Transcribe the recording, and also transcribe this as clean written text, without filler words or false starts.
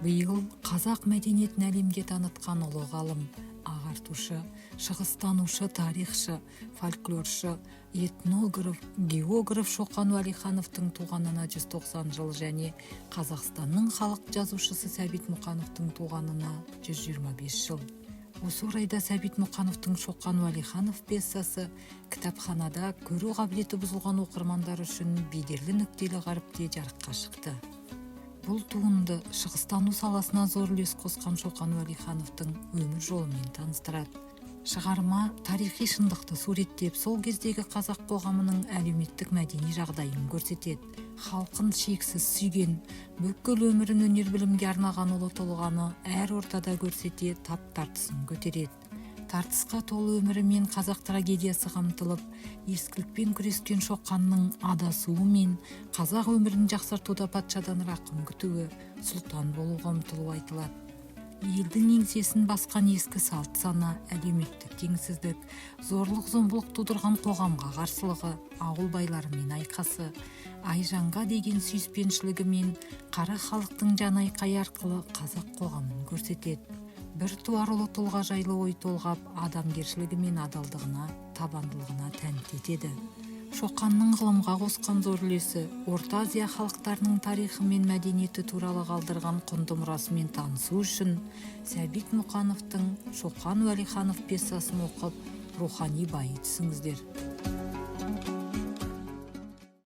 Быйыл қазақ мәдениетін әлемге танытқан ұлы ғалым, ағартушы, шығыстанушы, тарихшы, фольклоршы, этнограф, географ Шоқан Уәлихановтың туғанына 190 жыл және Қазақстанның халық жазушысы Сәбит Мұқановтың туғанына 125 жыл. Осы орайда Сәбит Мұқановтың Шоқан Уәлиханов пьесасы кітапханада көру қабілеті бұзылған оқырмандар үшін бедерлі нүктелі қаріпте жарыққа шықты. Бұл туынды шығыстану саласына зор үлес қосқан Шоқан Уәлихановтың өмір жолымен таныстырады. Шығарма тарихи шындықты суреттеп, сол кездегі қазақ қоғамының әлеуметтік мәдени жағдайын көрсетеді. Халқын шексіз сүйген, бүкіл өмірін өнер-білімге арнаған ұлы тұлғаны әр ортада көрсете, тап-тартысын көтереді. Тартысқа толы өмірімен қазақ трагедиясы қамтылып, ескілікпен күрескен Шоқанның адасуы мен қазақ өмірін жақсартуда патшадан рақым күтуі, сұлтан болуға ұмтылуы айтылады. Елдің еңсесін басқан ескі салт сана, әлеуметтік теңсіздік, зорлық-зомбылық тудырған қоғамға қарсылығы, ауыл байларымен айқасы, Айжанға деген сүйіспеншілігі мен қара халықтың жан айқайы арқылы қазақ қоғамын көрсетеді. Бір туар ұлы тұлға жайлы ой толғап, адамгершілігі мен адалдығына, табандылығына тәнті етеді. Шоқанның ғылымға қосқан зор үлесі Орта Азия халықтарының тарихы мен мәдениеті туралы қалдырған құнды мұрасымен танысу үшін Сәбит Мұқановтың Шоқан Уәлиханов пьесасын оқып, рухани баи түсіңіздер.